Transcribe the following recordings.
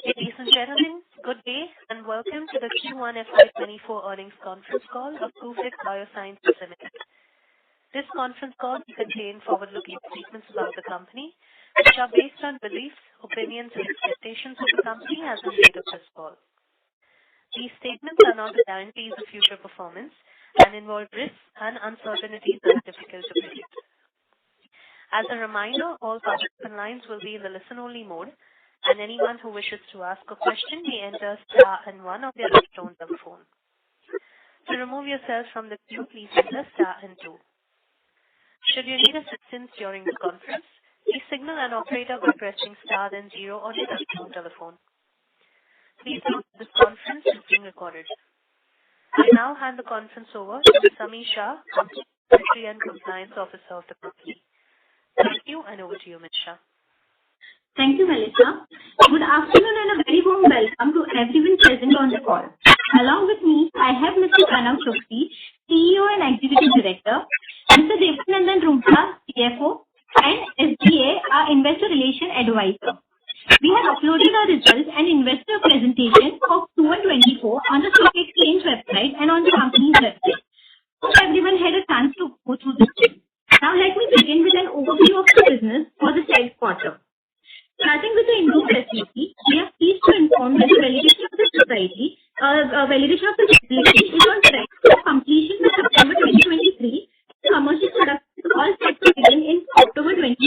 Ladies and gentlemen, good day and welcome to the Q1 FY2024 earnings conference call of Gufic Biosciences Ltd. This conference call will contain forward-looking statements about the company, which are based on beliefs, opinions, and expectations of the company as of the date of this call. These statements are not the guarantees of future performance and involve risks and uncertainties that are difficult to predict. As a reminder, all participant lines will be in the listen-only mode, and anyone who wishes to ask a question may enter star and one on their touchtone telephone. To remove yourself from the queue, please enter star and two. Should you need assistance during the conference, please signal an operator by pressing star then zero on your touchtone telephone. Please note this conference is being recorded. I now hand the conference over to Ms. Shah, Secretary and Compliance Officer of the company. Thank you, and over to you, Ms. Shah. Thank you, Melissa. Good afternoon and a very warm welcome to everyone present on the call. Along with me, I have Mr. Pranav Choksi, CEO and Executive Director, Mr. Devanandan Roongta, CFO, and SGA, our Investor Relation Advisor. We have uploaded our results and investor presentation of Q1 24 on the stock exchange website and on the company's website. Hope everyone had a chance to go through this thing. Now let me begin with an overview of the business for the said quarter. Starting with the Indo facility, we are pleased to inform that the validation of the facility is on track for completion by September 2023. Commercial production is all set to begin in October 23.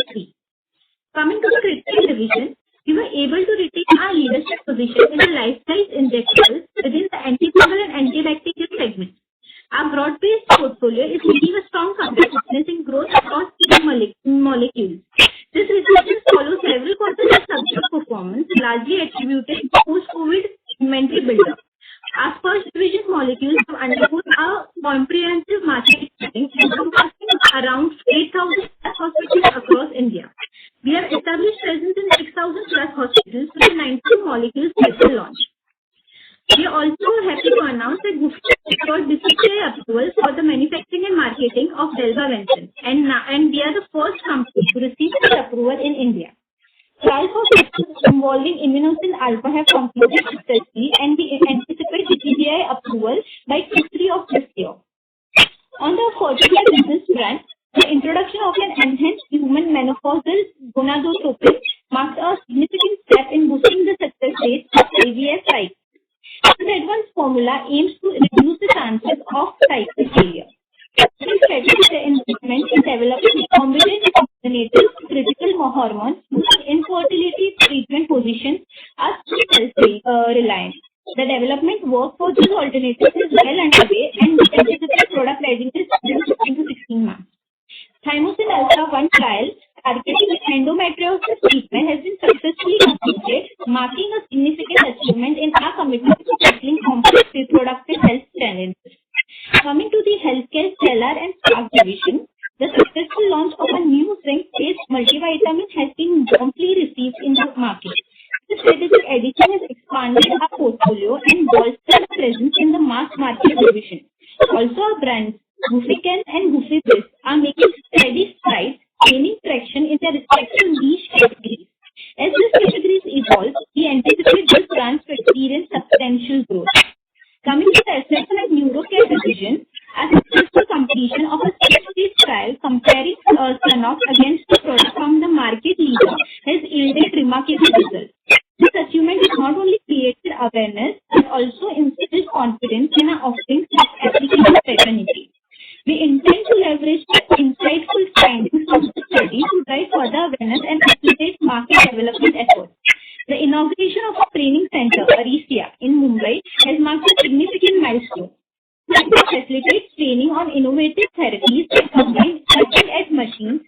Coming to the critical division, we were able to retain our leadership position in the life-size injectables within the antifungal and antibacterial segment. Our broad-based portfolio is leading a strong competitiveness in growth across key molecules. This resurgence follows several quarters of subdued performance, largely attributed to post-COVID inventory buildup. Our first division molecules have undergone a comprehensive market study encompassing around 8,000 hospitals across India. We have established presence in 6,000+ hospitals with 19 molecules set to launch. We are also happy to announce that Gufic secured DCGI approval for the manufacturing and marketing of Dalbavancin, and we are the first company to receive this approval in India. Trials for patients involving Immunosin Alpha have concluded successfully, and we anticipate DCGI approval by Q3 of this year. On the fertility business front, the introduction of an enhanced human menopausal gonadotropin marks a significant step in boosting the success rate of IVF cycles. This advanced formula aims to reduce the chances of cycle failure. This strategic investment in developing recombinant alternatives to critical hormones whose infertility treatment positions are self-reliant. The development work for these alternatives is well underway, and we anticipate product readiness within 15 to 16 months. Thymosin Alpha 1 trial targeting endometriosis treatment has been successfully completed, marking a significant achievement in our commitment to tackling complex reproductive health challenges. Coming to the healthcare stellar and Spark division, the successful launch of a new zinc-based multivitamin has been warmly received in the market. This strategic addition has expanded our portfolio and bolstered presence in the mass market division. Also, our brands Gufican and Gufic are making steady strides, gaining traction in their respective niche categories. As these categories evolve, we anticipate these brands to experience substantial growth. Coming to the Aesthetics and Neurocare division, a successful completion of a stage trial comparing Stanox against the product from the market leader has yielded remarkable results. This achievement has not only created awareness but also instilled confidence in our offerings like application paternity. We intend to leverage the insightful findings of the study to drive further awareness and facilitate market development efforts. The inauguration of a training center, Arisia, in Mumbai has marked a significant milestone. It facilitates training on innovative therapies that combine cutting-edge machines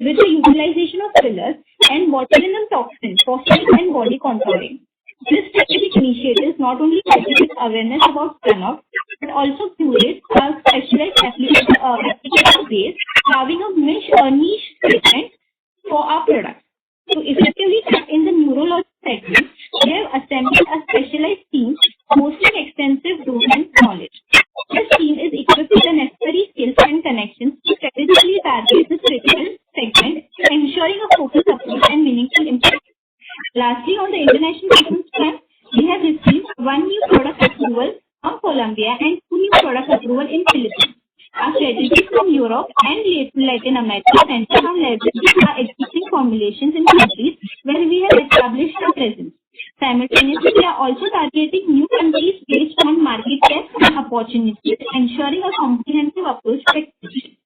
with the utilization of fillers and botulinum toxin for skin and body contouring. This strategic initiative not only cultivates awareness about Stanox, but also curates a specialized application base, carving a niche segment for our products. To effectively tap in the neurology segment, we have assembled a specialized team boasting extensive domain knowledge. This team is equipped with the necessary skills and connections to strategically target this critical segment, ensuring a focused approach and meaningful impact. Lastly, on the international business front, India and 2 new product approval in Philippines. Our strategies from Europe and Latin America center on leveraging our existing formulations in countries where we have established a presence. Simultaneously, we are also targeting new countries based on market depth and opportunities, ensuring a comprehensive approach to expansion.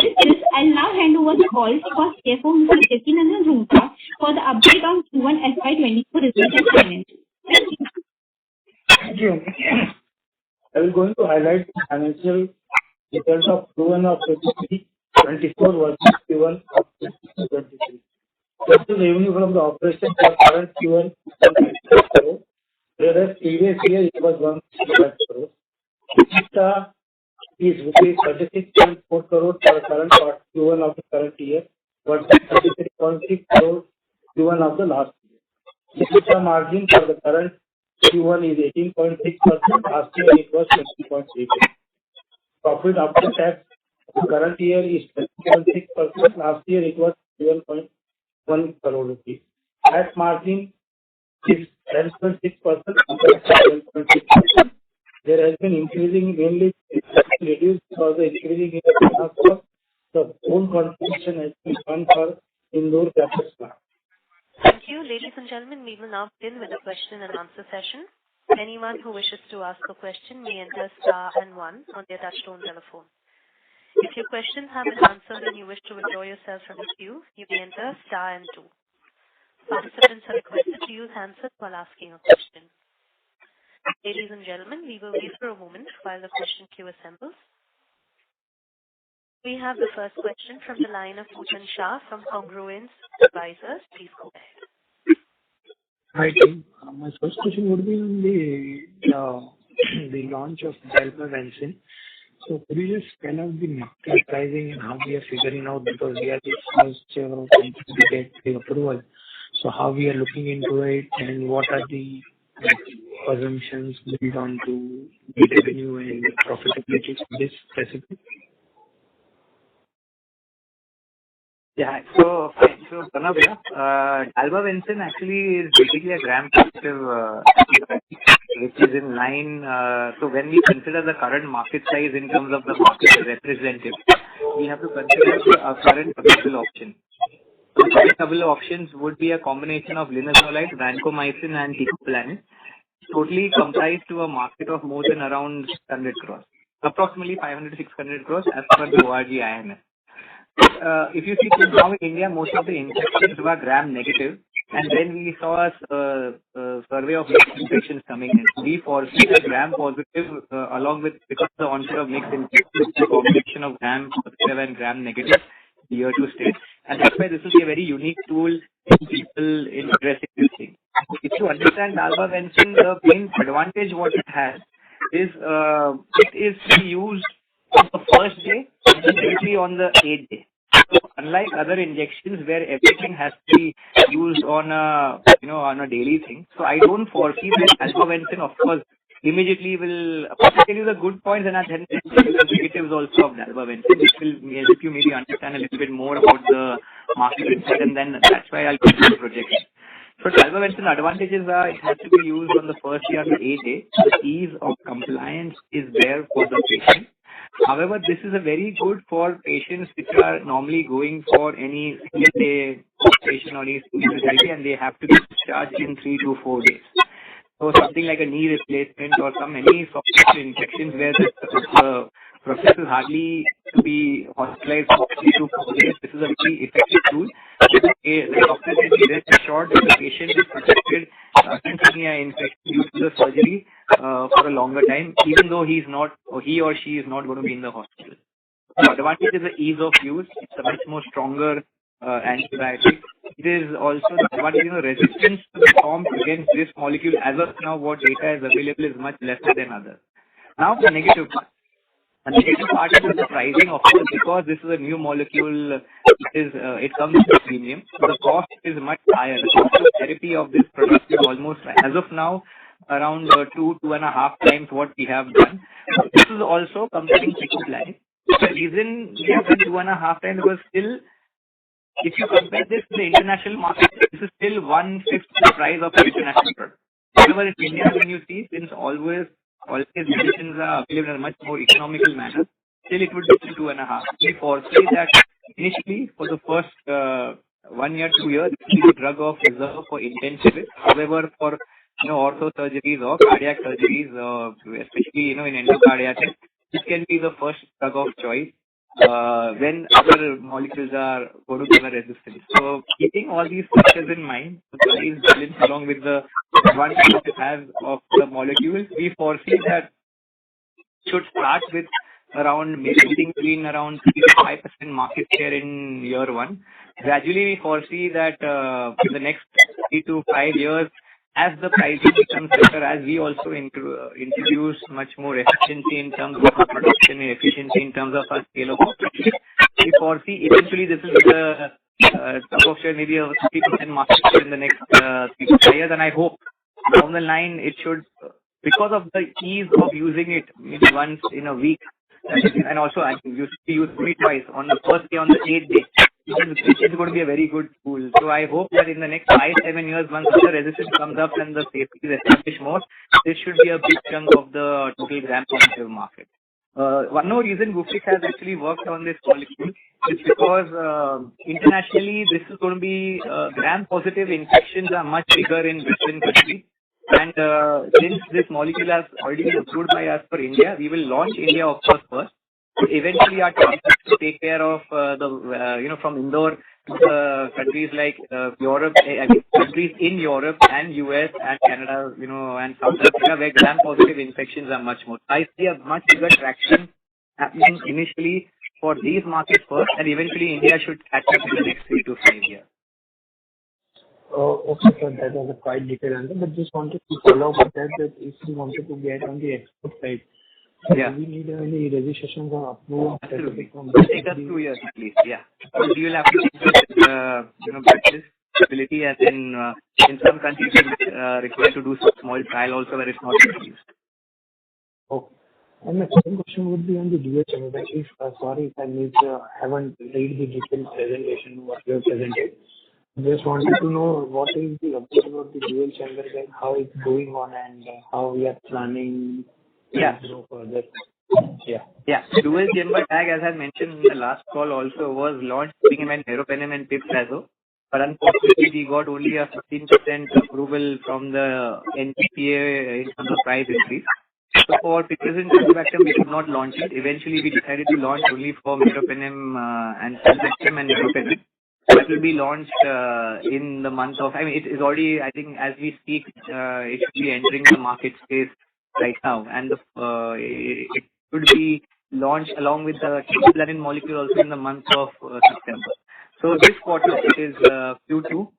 With this, I'll now hand over the call to our CFO, Mr. Jatinandan Roonghta, for the update on Q1 FY24 results and financials. Thank you. Thank you. I will going to highlight the financial results of Q1 of 2023-24 versus Q1 of 2023. Total revenue from the operation for current Q1 is 1.6 crore, whereas previous year it was 1.5 crore. EBITDA is rupees 36.4 crore for the current part Q1 of the current year versus 33.6 crore Q1 of the last year. EBITDA margin for the current Q1 is 18.6%. Last year it was 20.8%. Profit after tax for the current year is 20.6%. Last year it was 11.1 crore rupees. Tax margin is 10.6% compared to 12.6%. There has been increasing mainly reduced because the increasing in the finance cost. The whole contribution has been done for Indore capital plant. Thank you. Ladies and gentlemen, we will now begin with the question and answer session. Anyone who wishes to ask a question may enter star and 1 on their touchtone telephone. If your questions have been answered and you wish to withdraw yourself from the queue, you may enter star and 2. Participants are requested to use handsets while asking a question. Ladies and gentlemen, we will wait for a moment while the question queue assembles. We have the first question from the line of Pujan Shah from Congruence Advisors. Please go ahead. Hi, team. My first question would be on the launch of Dalbavancin. So could you just spell out the market pricing and how we are figuring out, because we are the first company to get the approval. So how we are looking into it and what are the assumptions built on to the revenue and profitability for this specific? Yeah, so Pranav, Dalbavancin actually is basically a gram-positive which is in line. So when we consider the current market size in terms of the market representative, we have to consider our current available option. The current available options would be a combination of linezolid, vancomycin and teicoplanin, totally comprised to a market of more than around 600 crores, approximately 500 to 600 crores as per the ORG IMS. If you see now in India, most of the infections were gram-negative, and then we saw a survey of mixed infections coming in. We foresee the gram-positive along with, because of the onset of mixed infections, the combination of gram-positive and gram-negative here to stay. And that's why this will be a very unique tool in people in addressing this thing. If you understand Dalbavancin, the main advantage what it has is it is to be used on the first day and then directly on the 8th day. So unlike other injections where everything has to be used on a daily thing, so I don't foresee that Dalbavancin, of course, immediately will tell you the good points and then the negatives also of Dalbavancin, which will help you maybe understand a little bit more about the market insight, and then that's why I'll give you the projection. So Dalbavancin advantages are it has to be used on the first day or the 8th day. The ease of compliance is there for the patient. However, this is a very good for patients which are normally going for any single-day operation or any single therapy, and they have to be discharged in 3 to 4 days. So something like a knee replacement or any soft tissue infections where the process is hardly to be hospitalized for 3 to 4 days. This is a very effective tool. The doctor can be rest assured that the patient is protected against any infection due to the surgery for a longer time, even though he or she is not going to be in the hospital. The advantage is the ease of use. It's a much more stronger antibiotic. It is also the advantage, resistance to be formed against this molecule. As of now, what data is available is much lesser than others. Now the negative part. The negative part is the pricing, of course, because this is a new molecule. It comes with a premium. So the cost is much higher. The cost of therapy of this product is almost, as of now, around 2.5 times what we have done. This is also comparing teicoplanin. The reason we have done 2.5 times was still, if you compare this to the international market, this is still 1/5 the price of the international product. However, in India, when you see, since always always medicines are available in a much more economical manner, still it would be 2.5. We foresee that initially for the first 1 year, 2 years, it will be a drug of reserve for intensivists. However, for ortho surgeries or cardiac surgeries, especially in endocarditis, this can be the first drug of choice when other molecules are going to give a resistance. So keeping all these factors in mind, the price balance along with the advantage it has of the molecules, we foresee that should start with around maybe between around 3 to 5% market share in year one. Gradually, we foresee that in the next 3 to 5 years, as the pricing becomes better, as we also introduce much more efficiency in terms of our production, efficiency in terms of our scale of operation, we foresee eventually this will be the top of share, maybe a 50% market share in the next 3 to 5 years. And I hope down the line it should, because of the ease of using it maybe once in a week, and also I used to use it twice on the first day, on the 8th day. Which is going to be a very good tool. So I hope that in the next 5-7 years, once the resistance comes up and the safety is established more, this should be a big chunk of the total gram-positive market. One more reason Gufic has actually worked on this molecule is because internationally this is going to be gram-positive infections are much bigger in Western countries. And since this molecule has already been approved by us for India, we will launch India of course first. So eventually our target is to take care of from Indore to the countries like Europe, countries in Europe and US and Canada, and South Africa where gram-positive infections are much more. I see a much bigger traction happening initially for these markets first, and eventually India should catch up in the next 3 to 5 years. Okay, sir, that was a quite detailed answer, but just wanted to follow up with that if we wanted to get on the export side, do we need any registrations or approval? Absolutely. It will take us 2 years at least, yeah. So you will have to take batches, stability, and then in some countries you require to do some small trial also where it's not used. Okay. And my second question would be on the dual chamber. Sorry if I haven't read the detailed presentation what you have presented. Just wanted to know what is the update about the dual chamber bag, how it's going on, and how we are planning to grow further. Dual chamber tag, as I mentioned in the last call, also was launched in meropenem and piprazole. But unfortunately, we got only a 15% approval from the NPPA in terms of price increase. So for piperazine tazobactam, we could not launch it. Eventually, we decided to launch only for meropenem and tazobactam and meropenem. That will be launched in the month of, it is already, I think, as we speak, it should be entering the market space right now. And it should be launched along with the tazobactam molecule also in the month of September. So this quarter, it is Q2, will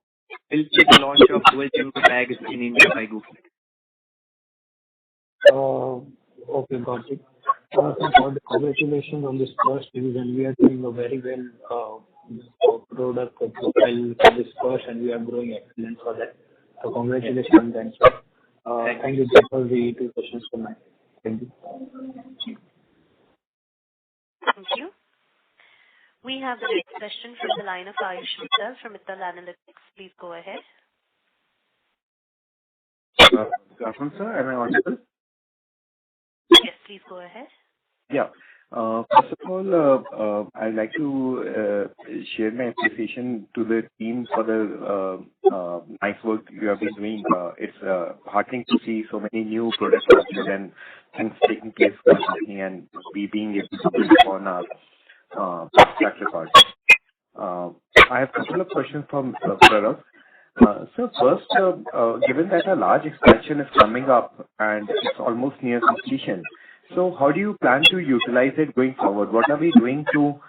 see the launch of dual chamber bags in India by Gufic. Okay, got it. Congratulations on this first division. We are doing a very well product profile for this first, and we are growing excellent for that. So congratulations on that. Thank you. That was the 2 questions for me. Thank you. Thank you. We have the next question from the line of Ayush Mittal from Mittal Analytics. Please go ahead. Good afternoon, sir. Am I audible? Yes, please go ahead. Yeah. First of all, I'd like to share my appreciation to the team for the nice work you have been doing. It's heartening to see so many new products and things taking place for the company, and we being able to build upon our track record. I have a couple of questions from Pranav. So first, given that a large expansion is coming up and it's almost near completion, so how do you plan to utilize it going forward? What are we doing to,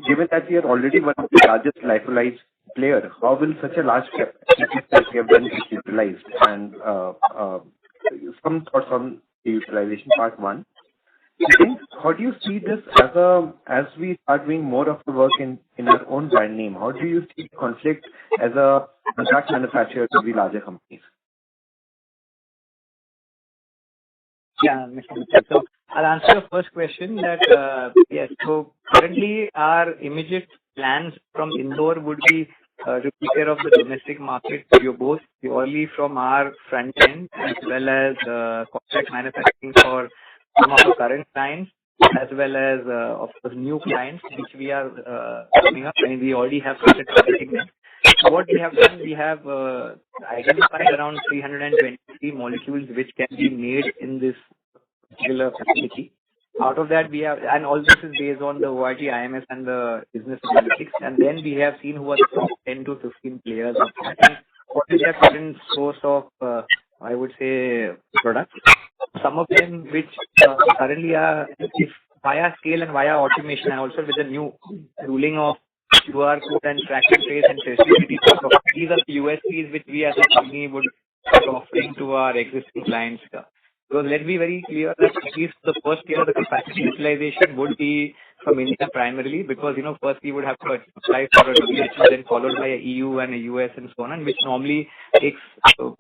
given that we are already one of the largest lyophilized player, how will such a large capacity that we have done get utilized? And some thoughts on the utilization part one. Second, how do you see this as we start doing more of the work in our own brand name? How do you see conflict as a contract manufacturer to the larger companies? Yeah, Mr. Mittal. So I'll answer your first question that, yes, so currently our immediate plans from Indore would be to take care of the domestic market, both purely from our front end as well as contract manufacturing for some of our current clients, as well as of course new clients which we are coming up. I mean, we already have started targeting them. So what we have done, we have identified around 323 molecules which can be made in this particular facility. Out of that, we have, and all this is based on the OIT, IMS and the business analytics. And then we have seen who are the top 10 to 15 players of that and what is their current source of, I would say, products. Some of them which currently are, if via scale and via automation, and also with the new ruling of QR code and track and trace and traceability, these are the USPs which we as a company would be offering to our existing clients. So let's be very clear that at least the first year the capacity utilization would be from India primarily, because first we would have to apply for a WHO, then followed by a EU and a US and so on, and which normally takes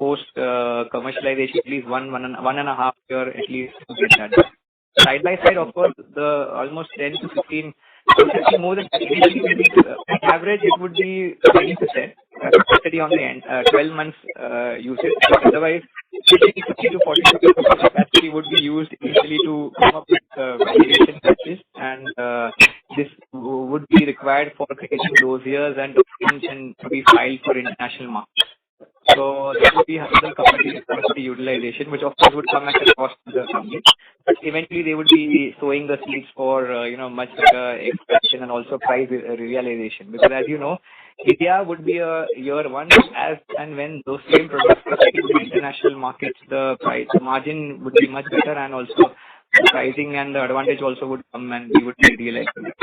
post commercialization at least one and a half year at least to get that done. Side by side, of course, the almost 10 to 15, more than average, it would be 20% capacity on the end, 12 months usage. Otherwise, 50 to 40% capacity would be used initially to come up with validation batches, and this would be required for creating dossiers and documents to be filed for international markets. So that would be the capacity utilization, which of course would come at a cost to the company. But eventually they would be sowing the seeds for much better expansion and also price realization. Because as you know, India would be a year one, as and when those same products are taken to international markets, the price margin would be much better, and also the pricing and the advantage also would come, and we would be realizing it.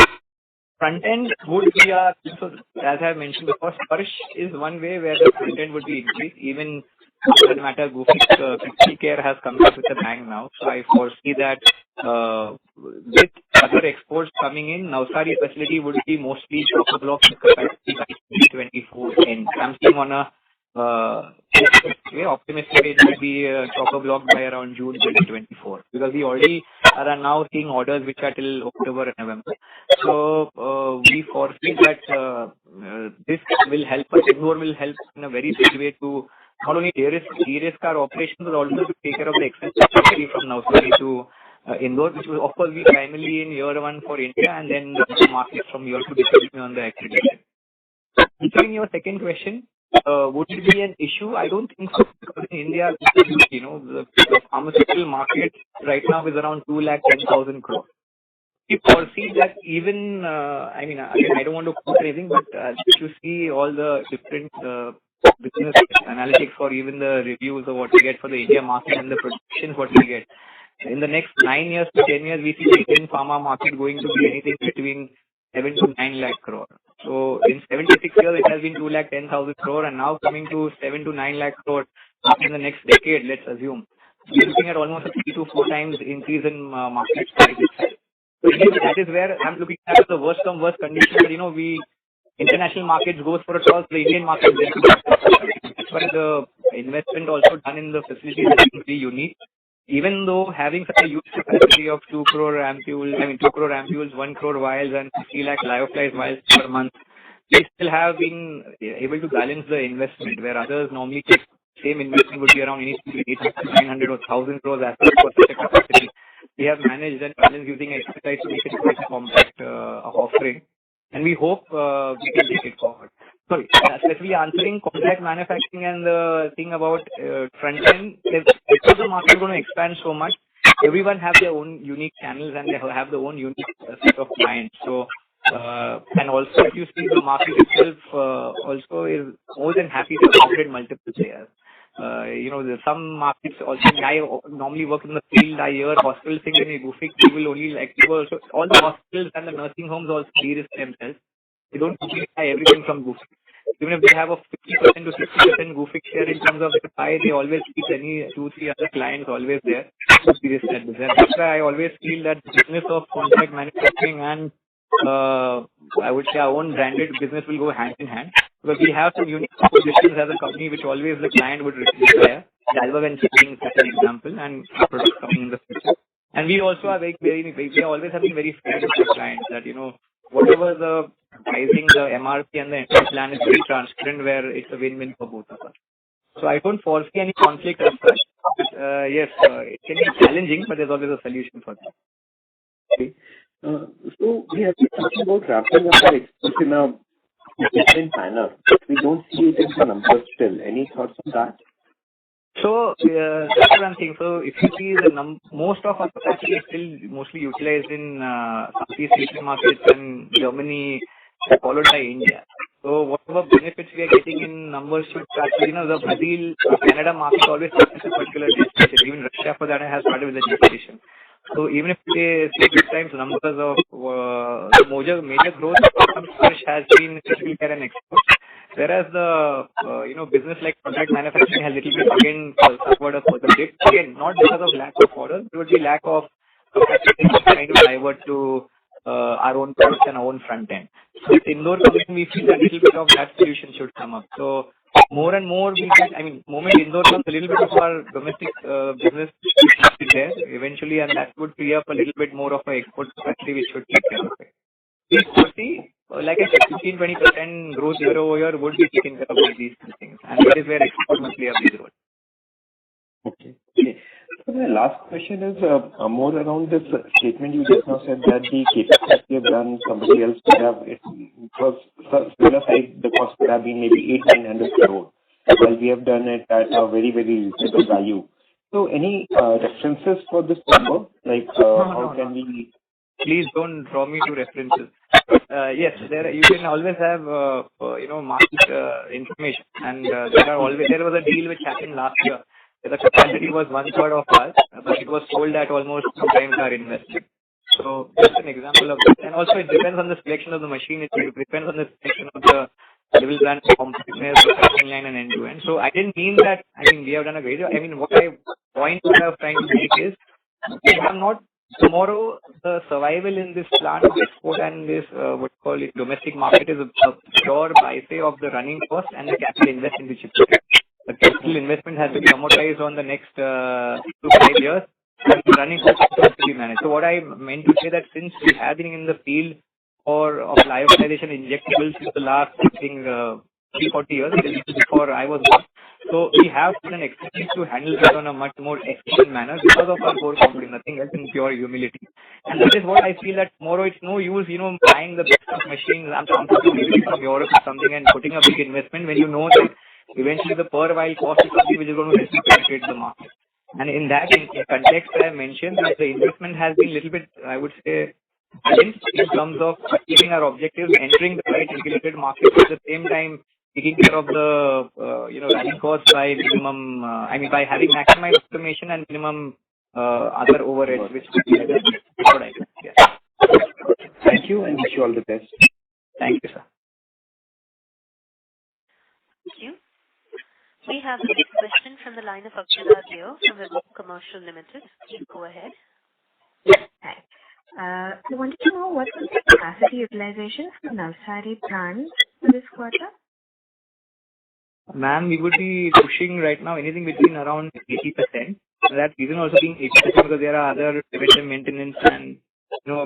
Front end would be so as I have mentioned before, Sparsh is one way where the front end would be increased. Even for that matter, Gufic Critical Care has come up with a bang now. So I foresee that with other exports coming in, Navsari facility would be mostly chocker blocks capacity by 2024 end. I'm seeing on a very optimistic it will be chocker block by around June 2024, because we already are now seeing orders which are till October and November. So we foresee that this will help us. Indore will help in a very big way to not only de-risk our operations, but also to take care of the excess capacity from Navsari to Indore, which will of course be primarily in year one for India, and then the markets from year two depending on the accreditation. Answering your second question, would it be an issue? I don't think so, because in India, the pharmaceutical market right now is around 210,000 crores. We foresee that even, I don't want to quote anything, but if you see all the different business analytics or even the reviews of what we get for the India market and the projections what we get, in the next 9 years to 10 years, we see the Indian pharma market going to be anything between 7 to 9 lakh crore. So in 76 years, it has been 210,000 crore, and now coming to 7 to 9 lakh crore in the next decade, let's assume. We're looking at almost a 3 to 4 times increase in market size itself. So that is where I'm looking at the worst come worst condition that, we international markets goes for a toss, the Indian market is that's why the investment also done in the facility is very unique. Even though having such a huge capacity of 2 crore ampules, 1 crore vials, and 50 lakh lyophilized vials per month, we still have been able to balance the investment, where others normally take same investment would be around 800, 900 or 1,000 crores as for such a capacity. We have managed and balanced using expertise to make it quite a compact offering, and we hope we can take it forward. Sorry, especially answering contract manufacturing and the thing about front end, because the market is going to expand so much, everyone have their own unique channels and they have their own unique set of clients. So, and also if you see the market itself also is more than happy to accommodate multiple players. There's some markets also, I normally work in the field, I hear hospitals think in Gufic, we will only also, all the hospitals and the nursing homes also de-risk themselves. They don't buy everything from Gufic. Even if they have a 50% to 60% Gufic share in terms of the pie, they always keep any 2-3 other clients always there to de-risk that business. That's why I always feel that the business of contract manufacturing and I would say our own branded business will go hand in hand, because we have some unique propositions as a company which always the client would require. Dalbavancin being such an example, and products coming in the future. And we also are we always have been very fair with the clients that, whatever the pricing, the MRP and the entire plan is very transparent, where it's a win-win for both of us. So I don't foresee any conflict as such. But, yes, it can be challenging, but there's always a solution for that. Okay. So we have been talking about ramping up our exports in a different manner. We don't see it in the numbers still. Any thoughts on that? So that's one thing. So if you see most of our capacity is still mostly utilized in Southeast Asian markets and Germany, followed by India. So whatever benefits we are getting in numbers should actually, the Brazil, Canada market always starts with a particular destination. Even Russia for that has started with a destination. So even if they say this time's numbers of the major growth has been critical care and exports, whereas the business like contract manufacturing has little bit again suffered a further dip. Again, not because of lack of orders, it would be lack of capacity trying to divert to our own products and our own front end. So with Indore coming, we feel that a little bit of that solution should come up. So more and more moment Indore comes, a little bit of our domestic business is there eventually, and that would free up a little bit more of our export capacity, which should take care of it. We foresee, like I said, 15-20% growth year-over-year would be taken care of by these two things, and that is where export must play a big role. Okay. So my last question is more around this statement you just now said that the CapEx that we have done, somebody else could have, it was similar side, the cost could have been maybe 800-900 crore, while we have done it at a very, very reasonable value. So any references for this number? Like how can we... Please don't draw me to references. Yes, you can always have market information, and there was a deal which happened last year. The capacity was 1/3 of ours, but it was sold at almost 2 times our investment. So just an example of that. And also it depends on the selection of the machine. It depends on the selection of the level brand, competitiveness, the packing line, and end-to-end. So I didn't mean that. We have done a great job. What I point I was trying to make is, we have not tomorrow the survival in this plant of export and this domestic market is a pure byplay of the running cost and the capital investment which is put. The capital investment has to be amortized on the next 2 to 5 years, and the running cost has to be managed. So what I meant to say that since we have been in the field of lyophilization injectables since the last 3-40 years, before I was born, so we have an expertise to handle that on a much more efficient manner because of our core company, nothing else, in pure humility. And that is what I feel that tomorrow it's no use, buying the best of machines. I'm talking from Europe or something and putting a big investment when you know that eventually the per vial cost is something which is going to help you penetrate the market. And in that context, I mentioned that the investment has been a little bit, I would say, balanced in terms of achieving our objectives, entering the right regulated market, at the same time taking care of the running costs by minimum, by having maximized automation and minimum other overheads, which would be what I do. Yes. Thank you, and wish you all the best. Thank you, sir. Thank you. We have the next question from the line of Akshara Deo from the Commercial Limited. Please go ahead. Yes, hi. I wanted to know what was the capacity utilization for Navsari plant for this quarter? Ma'am, we would be pushing right now anything between around 80%. That reason also being 80% because there are other preventive maintenance and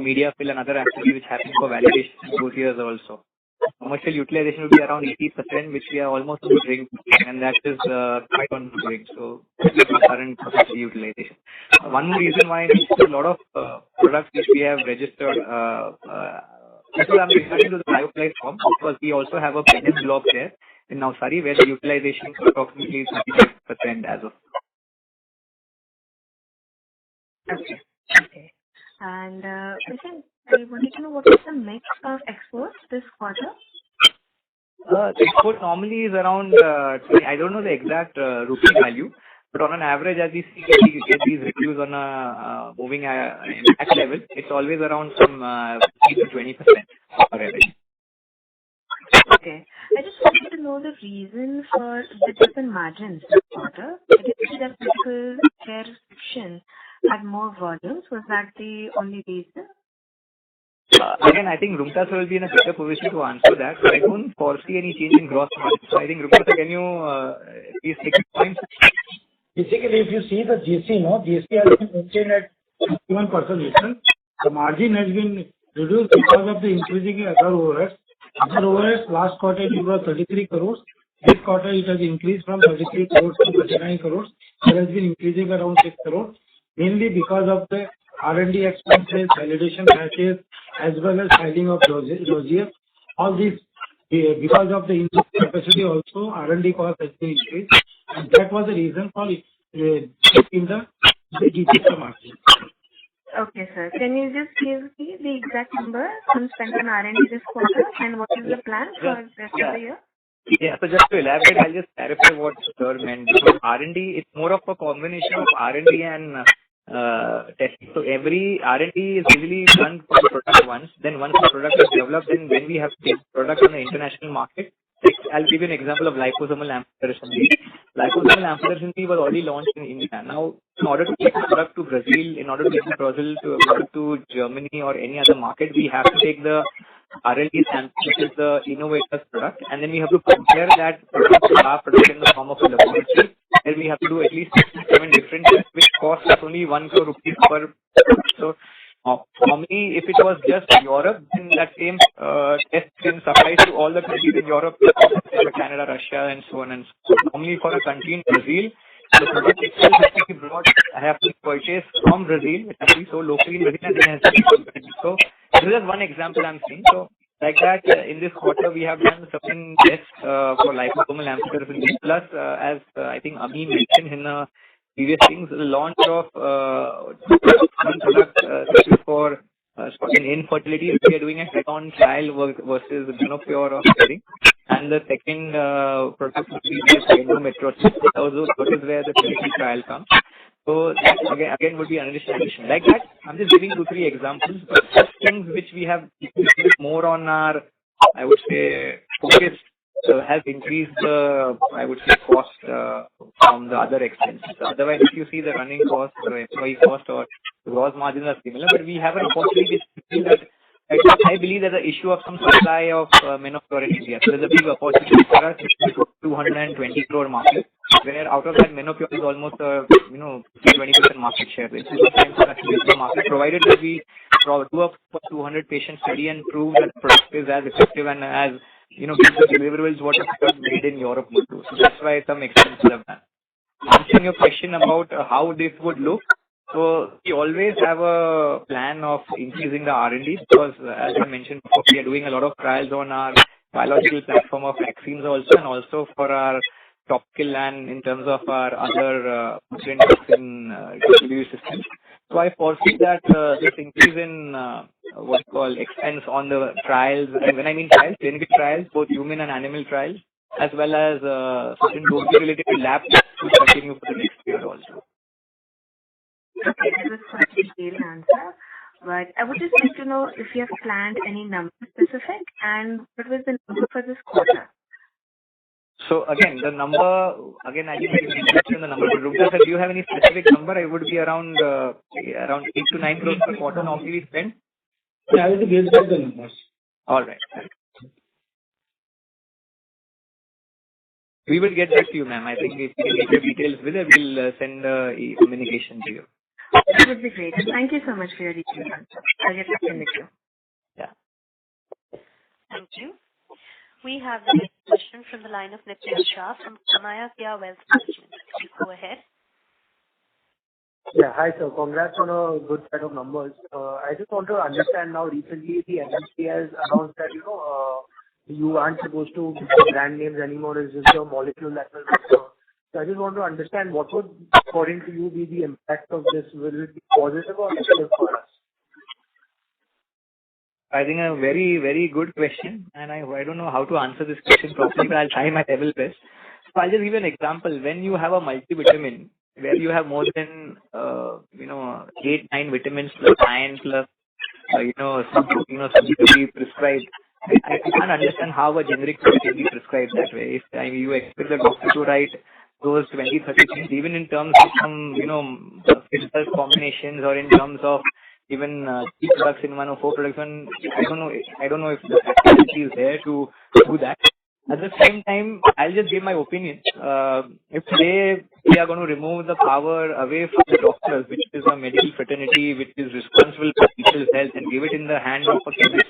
media fill and other activities which happen for validation those years also. Commercial utilization will be around 80%, which we are almost doing, and that is quite on doing. So this is the current capacity utilization. One more reason why a lot of products which we have registered, this is I'm referring to the bioplay form, because we also have a payment block there in Navsari where the utilization is approximately 35% as of. Okay. And I wanted to know what was the mix of exports this quarter? Export normally is around, I don't know the exact rupee value, but on an average, as we see get these reviews on a moving impact level, it's always around some 15-20% of our revenue. Okay. I just wanted to know the reason for the dip in margins this quarter. I did see that critical care section had more volumes. Was that the only reason? Again, I think Rumta will be in a better position to answer that, but I don't foresee any change in gross margin. So I think Rumta, can you please take the points? Basically, if you see the GC, GC has been maintained at 51%. The margin has been reduced because of the increasing other overheads. Other overheads last quarter it was 33 crores. This quarter it has increased from 33 crores to 39 crores. There has been increasing around 6 crores, mainly because of the R&D expenses, validation batches, as well as filing of dossiers. All these, because of the increased capacity also, R&D cost has been increased, and that was the reason for in the EBITDA margin. Okay, sir. Can you just give me the exact number on spent on R&D this quarter, and what is the plan for the rest of the year? Yeah. So just to elaborate, I'll just clarify what sir meant. So R&D, it's more of a combination of R&D and testing. So every R&D is usually done for the product once. Then once the product is developed, then when we have the product on the international market, like I'll give you an example of liposomal amphotericin B. Liposomal amphotericin B was already launched in India. Now, in order to take the product to Brazil, in order to take the product to Germany or any other market, we have to take the R&D sample, which is the innovator's product, and then we have to compare that product to our product in the form of a laboratory. Then we have to do at least 6 to 7 different tests, which costs us only 1 crore rupees per product. So, normally, if it was just Europe, then that same test can suffice to all the countries in Europe, Canada, Russia, and so on and so forth. Normally, for a country in Brazil, the product itself has to be brought, I have to purchase from Brazil, it has to be so locally in Brazil, and then it has to be competitive. So, this is one example I'm saying. So, like that, in this quarter, we have done certain tests for liposomal amphotericin B. Plus, as I think Ami mentioned in previous things, the launch of one product for in infertility, we are doing a head-on trial versus Minopure of Ferring. And the second product would be the endometriosis. That is where the clinical trial comes. So that again would be an addition. Like that, I'm just giving 2-3 examples, but such things which we have more on our, I would say, focus has increased the, I would say, cost from the other expenses. Otherwise, if you see the running cost or employee cost or gross margins are similar, but we have an opportunity that I believe there's an issue of some supply of Menopur in India. So there's a big opportunity for us, which is 220 crore market, where out of that Menopur is almost 20% market share. It's the same for us in the market, provided that we do a 200 patient study and prove that the product is as effective and as give the deliverables what is made in Europe would do. So that's why some expenses have done. Answering your question about how this would look, so we always have a plan of increasing the R&D because, as I mentioned before, we are doing a lot of trials on our biological platform of vaccines also, and also for our topical and in terms of our other vaccine delivery systems. So I foresee that this increase in what you call expense on the trials, and when I mean trials, clinical trials, both human and animal trials, as well as certain dosage-related lab tests will continue for the next year also. Okay, that was quite a detailed answer. But I would just like to know if you have planned any number specific and what was the number for this quarter? So again, the number, I didn't mention the number. Rupta sir, do you have any specific number? It would be around 8 to 9 crores per quarter normally we spend. Yeah, I will get back the numbers. All right. We will get back to you, ma'am. I think if you get your details with it, we'll send a communication to you. That would be great. Thank you so much for your detailed answer. I'll get back in with you. Yeah. Thank you. We have the next question from the line of Nitya Shah from Samaya Kia Wealth Management. Please go ahead. Yeah, hi sir. Congrats on a good set of numbers. I just want to understand now recently the NMC has announced that, you aren't supposed to give brand names anymore. It's just a molecule that will matter. So I just want to understand what would, according to you, be the impact of this? Will it be positive or negative for us? I think a very, very good question, and I don't know how to answer this question properly, but I'll try my level best. So I'll just give you an example. When you have a multivitamin, where you have more than 8-9 vitamins plus iron plus some protein or something to be prescribed, I can't understand how a generic product can be prescribed that way. If you expect the doctor to write those 20-30 things, even in terms of some physical combinations or in terms of even 3 products in one or 4 products, I don't know if the capacity is there to do that. At the same time, I'll just give my opinion. If today we are going to remove the power away from the doctors, which is a medical fraternity which is responsible for people's health, and give it in the hands of a chemist,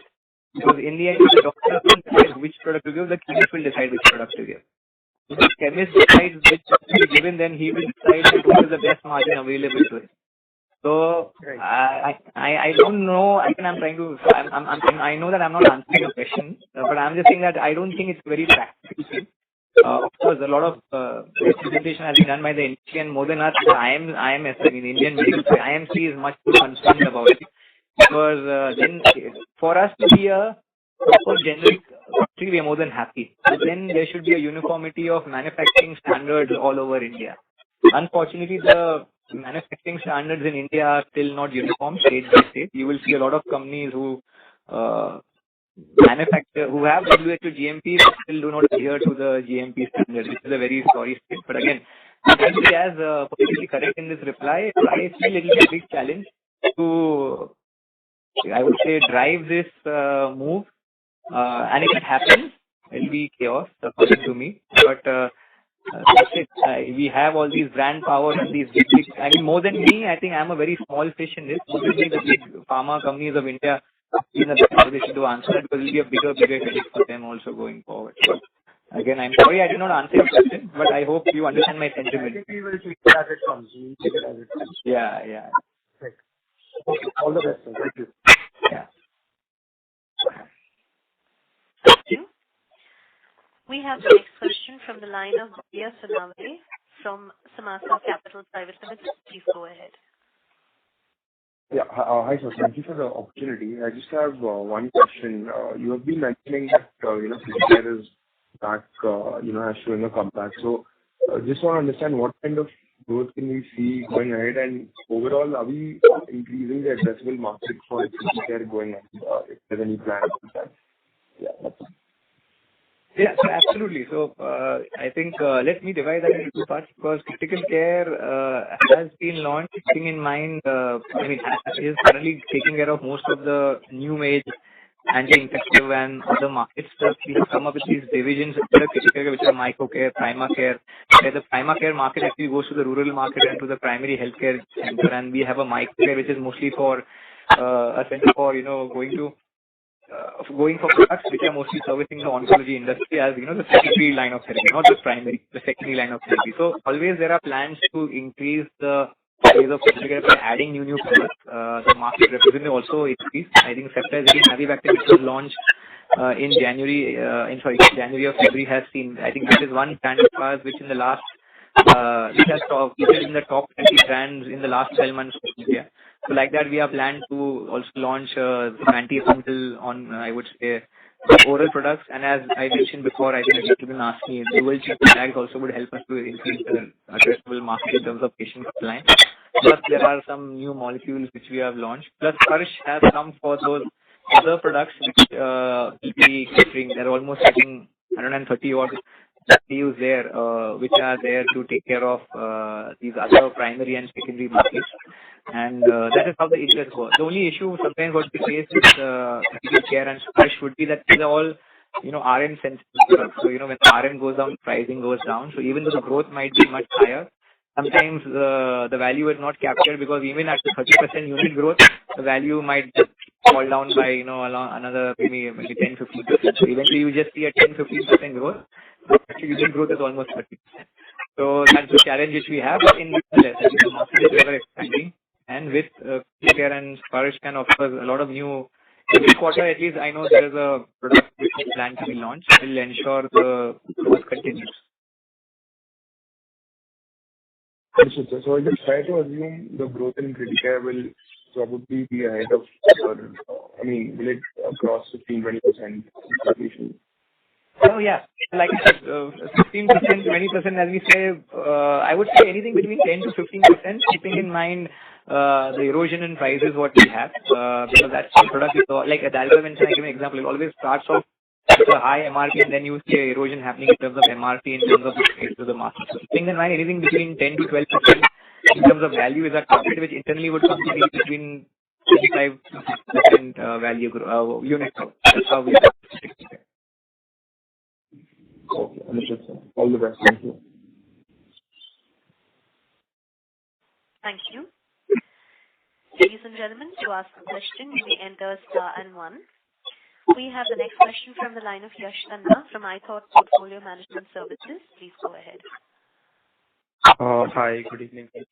Because in the end, the doctor will decide which product to give, the chemist will decide which product to give. If the chemist decides which product to be given, then he will decide what is the best margin available to him. So I don't know. I know that I'm not answering your question, but I'm just saying that I don't think it's very practical thing. Of course, a lot of representation has been done by the industry, and more than us, the Indian medical IMC is much more concerned about it, because then for us to be a proper generic country, we are more than happy. But then there should be a uniformity of manufacturing standards all over India. Unfortunately, the manufacturing standards in India are still not uniform state by state. You will see a lot of companies who manufacture, who have WHO GMP, but still do not adhere to the GMP standards, which is a very sorry state. But again, I can be as politically correct in this reply. I feel it will be a big challenge to, I would say, drive this move. And if it happens, it will be chaos, according to me. But that's it. We have all these brand power and these big, I mean, more than me, I think I'm a very small fish in this. More than me, the big pharma companies of India in a better position to answer it, because it will be a bigger headache for them also going forward. So, again, I'm sorry I did not answer your question, but I hope you understand my sentiment. I think we will take it as it comes. We will take it as it comes. Yeah. Right. Okay. All the best, sir. Thank you. Yeah. Thank you. We have the next question from the line of Gufic Biosciences from Samasa Capital Private Limited. Please go ahead. Yeah. Hi, sir. Thank you for the opportunity. I just have one question. You have been mentioning that, Criticare is back, has shown a comeback. So, just want to understand what kind of growth can we see going ahead, and overall, are we increasing the addressable market for Criticare going ahead? If there's any plans for that? Yeah, that's it. Yeah, so absolutely. So I think let me divide that into two parts, because critical care has been launched keeping in mind, is currently taking care of most of the new age anti-infective and other markets. Plus, we have come up with these divisions under critical care, which are microcare, prima care. Where the prima care market actually goes to the rural market and to the primary healthcare center, and we have a microcare, which is mostly for a center for going for products which are mostly servicing the oncology industry, as the secondary line of therapy, not the primary, the secondary line of therapy. So always there are plans to increase the ways of critical care by adding new products. The market representative also increased. I think ceftazidime avibactam, which was launched in January or February, has seen. I think this is one brand of ours which in the last which has featured in the top 20 brands in the last 12 months in India. So like that, we have planned to also launch antifungal on, I would say, oral products. And as I mentioned before, I think you can ask me, dual chip tags also would help us to increase the addressable market in terms of patient compliance. Plus, there are some new molecules which we have launched. Plus, Sparsh has come for those other products which will be catering. They're almost getting 130 odd SKUs there, which are there to take care of these other primary and secondary markets. And that is how the interest goes. The only issue sometimes what we face with critical care and Sparsh would be that these are all, RM sensitive products. So, when the RM goes down, pricing goes down. So even though the growth might be much higher, sometimes the value is not captured, because even at the 30% unit growth, the value might just fall down by, along another maybe 10-15%. So eventually you just see a 10-15% growth. But actually unit growth is almost 30%. So that's the challenge which we have. But in the market is ever expanding. And with care and Sparsh can offer a lot of new. Every quarter, at least, I know there is a product which is planned to be launched. Will ensure the growth continues. So I just try to assume the growth in Criticare will probably be ahead of, will it cross 15-20% inflation? Oh yeah, like I said, 15%, 20%, as we say, I would say anything between 10-15%, keeping in mind the erosion in prices what we have, because that's the product, like a dalbavancin, I give an example, it always starts off with a high MRP and then you see erosion happening in terms of MRP, in terms of the price to the market. So keeping in mind anything between 10-12% in terms of value is our target, which internally would come to be between 25% value unit growth. That's how we are. Okay, understood, sir. All the best. Thank you. Thank you. Ladies and gentlemen, to ask a question, you may enter star and one. We have the next question from the line of Yash Tanna from iThought Portfolio Management Services. Please go ahead. Hi, good evening. This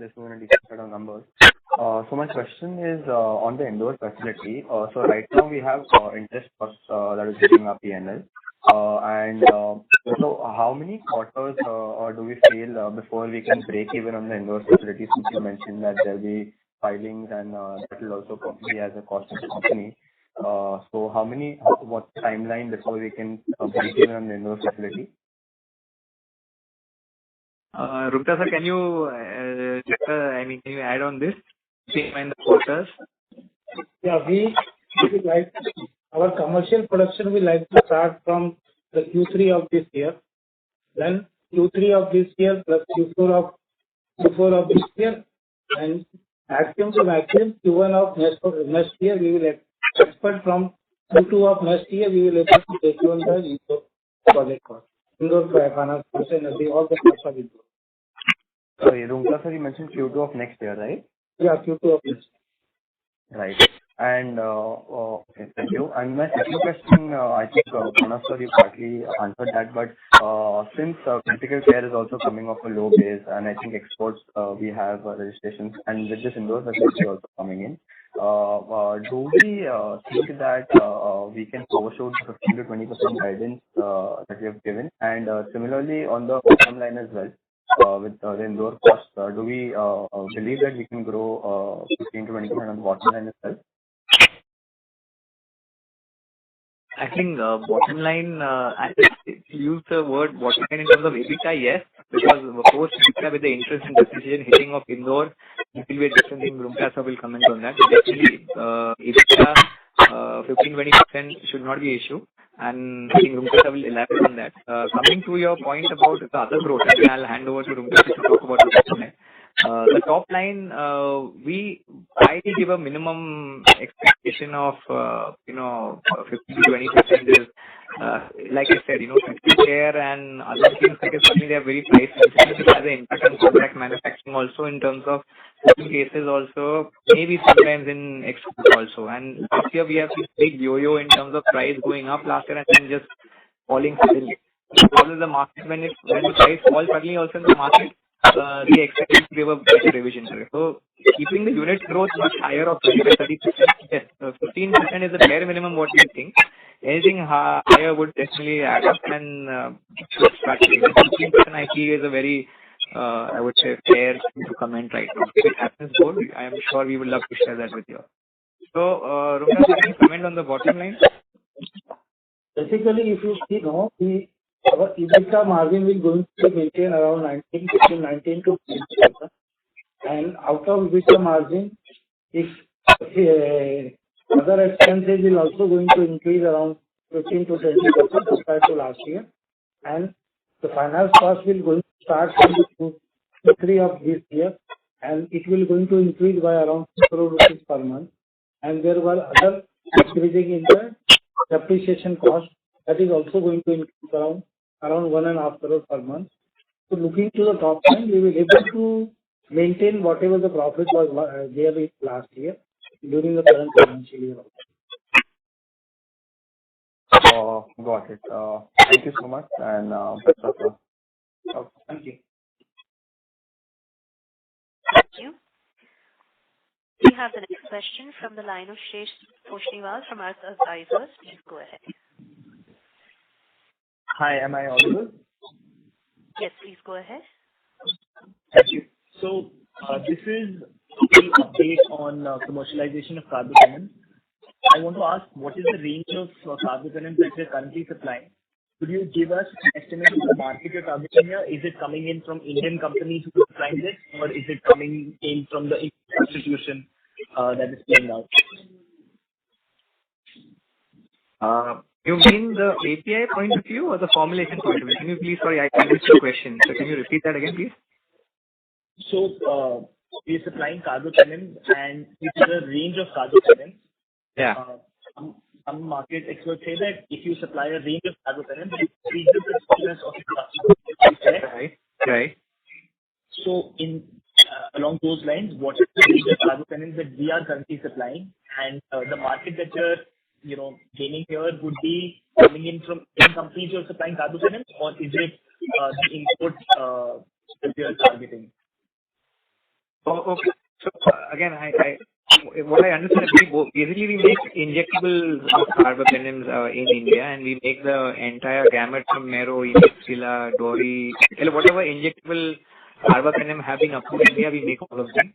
is a decent set of numbers. So my question is on the Indore facility. So right now we have interest costs that is hitting our P&L. So how many quarters do we feel before we can break even on the Indore facility, since you mentioned that there will be filings and that will also be as a cost of the company. So what's the timeline before we can break even on the Indore facility? Roonghta sir, can you can you add on this? In the quarters? Yeah, we would like our commercial production we like to start from the Q3 of this year. Then Q3 of this year plus Q4 of this year, and maximum to maximum Q1 of next year we will expect from Q2 of next year we will able to take on the Indore project cost. Indore finance cost and all the costs are Indore. Sorry, Roonghta sir, you mentioned Q2 of next year, right? Yeah, Q2 of next year. Right. And okay, thank you. And my second question, I think Pranav sir, you partly answered that, but since critical care is also coming off a low base, and I think exports we have registrations, and with this Indore facility also coming in, do we think that we can overshoot the 15 to 20% guidance that we have given? And similarly on the bottom line as well, with the Indore costs, do we believe that we can grow 15 to 20% on the bottom line as well? I think bottom line, I use the word bottom line in terms of EBITDA, yes, because post EBITDA with the interest and depreciation hitting of Indore, it will be a different thing. Roonghta sir will comment on that. But actually, EBITDA 15-20% should not be an issue, and I think Roonghta sir will elaborate on that. Coming to your point about the other growth, and I'll hand over to Roonghta sir to talk about the bottom line. The top line, I give a minimum expectation of 15-20% is like I said, critical care and other things like certainly they are very price sensitive. It has an impact on contract manufacturing also in terms of certain cases also, maybe sometimes in export also. And last year we have this big yo-yo in terms of price going up last year and then just falling suddenly. Because of the market, when the price falls suddenly also in the market, they expect to give a better revision. So keeping the unit growth much higher of 20-30%, yes, 15% is the bare minimum what we think. Anything higher would definitely add up and 15% I see is a very, I would say, fair to comment right now. If it happens more, I am sure we would love to share that with you. So, Roonghta, can you comment on the bottom line? Basically, if you see now, our EBITDA margin will going to maintain around 19 to 20%. And out of EBITDA margin, if other expenses will also going to increase around 15 to 20% compared to last year. And the finance cost will going to start from Q3 of this year, and it will going to increase by around 6 crore rupees per month. And there were other increasing in the depreciation cost that is also going to increase around 1.5 crore per month. So looking to the top line, we will be able to maintain whatever the profit was there last year during the current financial year. Got it. Thank you so much, and best of luck. Thank you. Thank you. We have the next question from the line of Shesh Toshniwal from Earth Advisors. Please go ahead. Hi, am I audible? Yes, please go ahead. Thank you. So, this is an update on commercialization of carbapenem. I want to ask, what is the range of carbapenem that you're currently supplying? Could you give us an estimate of the market you're targeting here? Is it coming in from Indian companies who are supplying this, or is it coming in from the institution that is playing out? You mean the API point of view or the formulation point of view? Can you please, sorry, I missed your question. So can you repeat that again, please? So, we're supplying carbapenem, and it's a range of carbapenem. Yeah. Some market experts say that if you supply a range of carbapenem, it increases the stickiness of the customer. Right. So, along those lines, what is the range of carbapenem that we are currently supplying, and the market that you're gaining here would be coming in from Indian companies who are supplying carbapenems, or is it the import that we are targeting? Oh, okay. So again, what I understand is basically we make injectable carbapenems in India, and we make the entire gamut from Mero, Emexilla, Dori, whatever injectable carbapenem have been approved in India, we make all of them.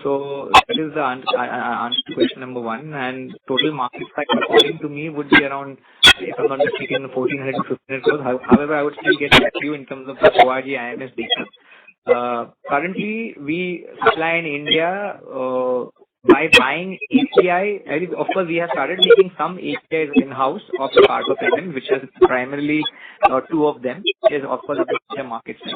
So that is the answer to question number one. And total market size, according to me, would be around, if I'm not mistaken, 1,400 to 1,500 crores. However, I would still get back to you in terms of the ORG IMS data. Currently, we supply in India by buying API. Of course, we have started making some APIs in-house of the carbapenem, which is primarily two of them, is of course the market size.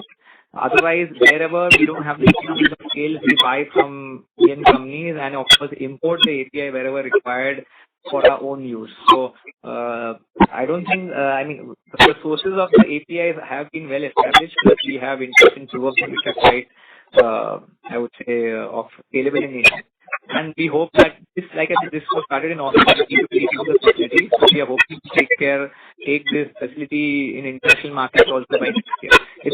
Otherwise, wherever we don't have the economies of scale, we buy from Indian companies and of course import the API wherever required for our own use. So, I don't think, the sources of the APIs have been well established, but we have interest in two of them which are quite, I would say, of scalable in nature. And we hope that this, like I said, this was started in August the facility. So we are hoping to take this facility in international markets also by next year. It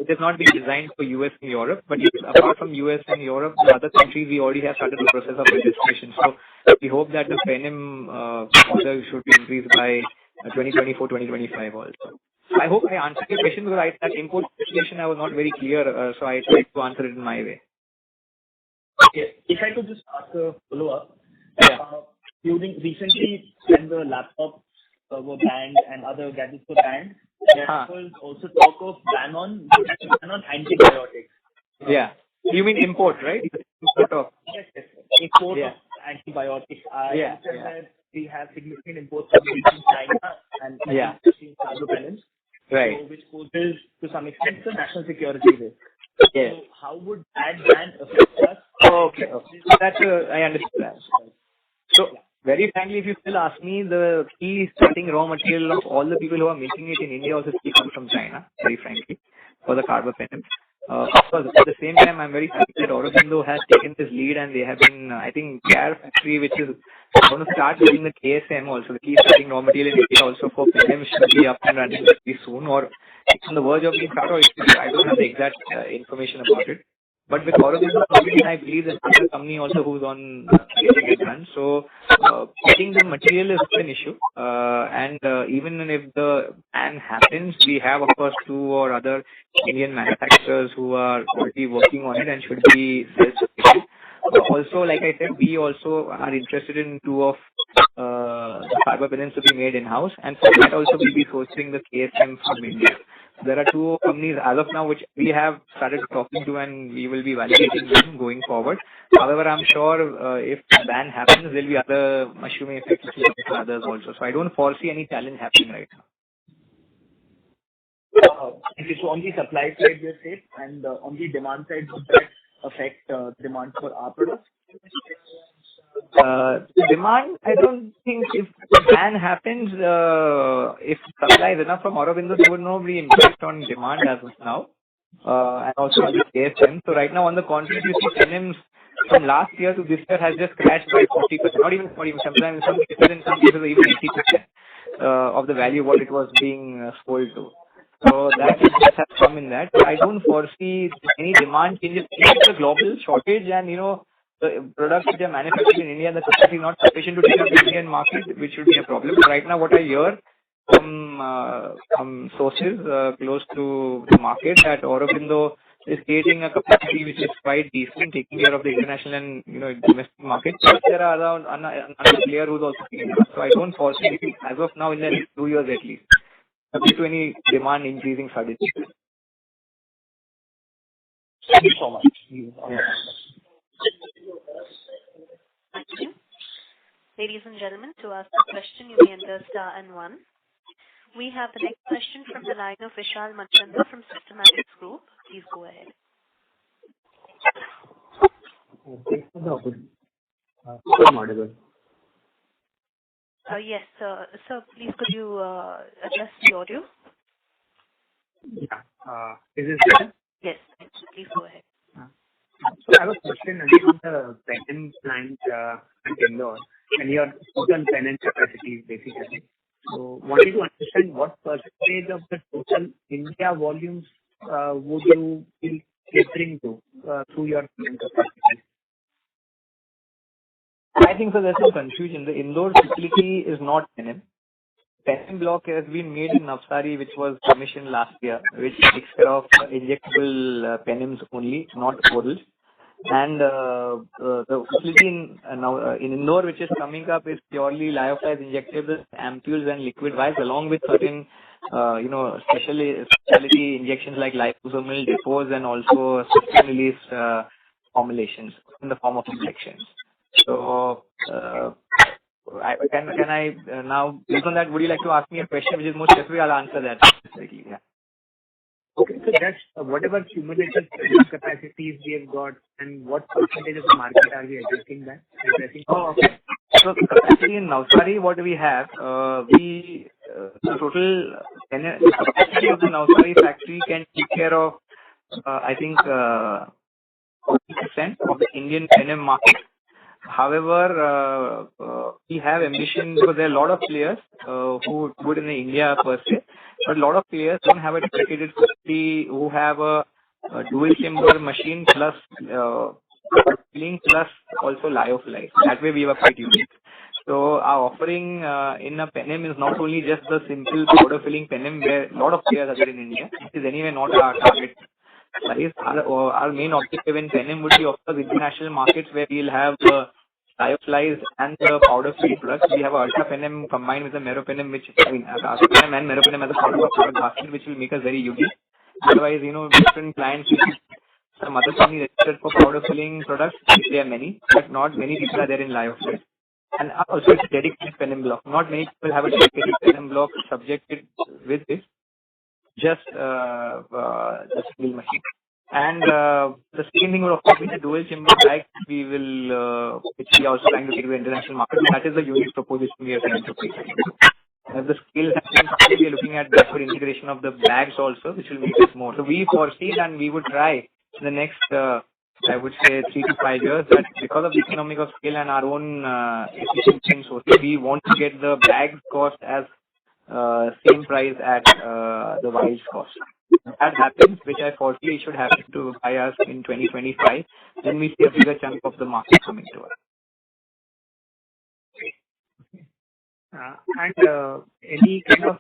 has not been designed for US and Europe, but apart from US and Europe, the other countries we already have started the process of registration. So we hope that the penem order should be increased by 2024, 2025 also. I hope I answered your question, because that import situation I was not very clear, so I tried to answer it in my way. Yes. If I could just ask a follow-up. Yeah. Recently, when the laptops were banned and other gadgets were banned, there was also talk of ban on antibiotics. Yeah. You mean import, right? Yes. Import of antibiotics. I understand that we have significant imports from China and carbapenems, right. So which poses to some extent the national security risk. Yes. So how would that ban affect us? Okay. That's I understand that. So very frankly, if you still ask me, the key starting raw material of all the people who are making it in India also still comes from China, very frankly, for the carbapenems. Of course, at the same time, I'm very happy that Aurobindo has taken this lead, and they have been, I think, Care factory, which is going to start using the KSM also, the key starting raw material in India also for penem, should be up and running very soon, or it's on the verge of being started, or I don't have the exact information about it. But with Aurobindo, I believe there's another company also who's on getting it done. So, getting the material is an issue. And even if the ban happens, we have, of course, two or other Indian manufacturers who are already working on it and should be self-sufficient. Also, like I said, we also are interested in two of the carbapenems to be made in-house. And for that also, we'll be sourcing the KSM from India. There are two companies as of now which we have started talking to, and we will be validating them going forward. However, I'm sure if the ban happens, there will be other mushrooming effects for others also. So I don't foresee any challenge happening right now. So on the supply side, you're safe, and on the demand side, would that affect demand for our products? Demand, I don't think if the ban happens, if supply is enough from Aurobindo, there would not be impact on demand as of now, and also on the KSM. So right now, on the contrary, you see penems from last year to this year has just crashed by 40%, not even 40%, sometimes in some cases even 80% of the value what it was being sold to. So that has come in that. I don't foresee any demand changes. It's a global shortage, and the products which are manufactured in India, the capacity is not sufficient to take up the Indian market, which should be a problem. But right now, what I hear from sources close to the market, that Aurobindo is creating a capacity which is quite decent, taking care of the international and domestic market. But there are around another player who's also taking it. So I don't foresee anything as of now in the next 2 years at least, subject to any demand increasing suddenly. Thank you so much. Thank you. Ladies and gentlemen, to ask a question, you may enter star and 1. We have the next question from the line of Vishal Manchanda from Systematics Group. Please go ahead. Thanks for the opportunity. I'm audible. Yes, sir. Sir, please could you adjust the audio? Yeah. Is this better? Yes. Please go ahead. So I have a question again on the penem plant in Indore. and your total penem capacity basically. So wanted to understand what percentage of the total India volumes would you be catering to through your penem capacity? I think so there's some confusion. The Indore facility is not penem. Penem block has been made in Navsari, which was commissioned last year, which takes care of injectable penems only, not orals. And the facility in Indore, which is coming up, is purely lyophilized injectables, ampoules, and liquid vials, along with certain specialty injections like liposomal depots and also system release formulations in the form of injections. So, can I now, based on that, would you like to ask me a question which is more specific? I'll answer that specifically. Yeah. Okay, so that's whatever cumulative capacities we have got, and what percentage of the market are we addressing that? Oh, okay. So the capacity in Navsari, what we have, the total capacity of the Navsari factory can take care of, I think, 40% of the Indian penem market. However, we have ambition because there are a lot of players who do it in India per se, but a lot of players don't have a dedicated facility who have a dual chamber machine plus filling plus also lyophilize. That way we were quite unique. So our offering in a penem is not only just the simple powder filling penem where a lot of players are there in India. It is anyway not our target. Our main objective in penem would be, of course, international markets where we'll have the lyophilized and the powder filling products. We have ultra penem combined with the meropenem, which ultra penem and meropenem as a part of our product basket, which will make us very unique. Otherwise, different clients, some other company registered for powder filling products, there are many, but not many people are there in lyophilized. And also it's a dedicated penem block. Not many people have a dedicated penem block subjected with this. Just the single machine. And the second thing would of course be the dual chamber bag which we are also trying to take to the international market. That is the unique proposition we are trying to take. As the scale happens, we are looking at backward integration of the bags also, which will make us more. So we foresee and we would try in the next, I would say 3 to 5 years, that because of the economic of scale and our own efficiency in sourcing, we want to get the bags cost as same price at the vials cost. That happens, which I foresee should happen by us in 2025. Then we see a bigger chunk of the market coming to us. And any kind of,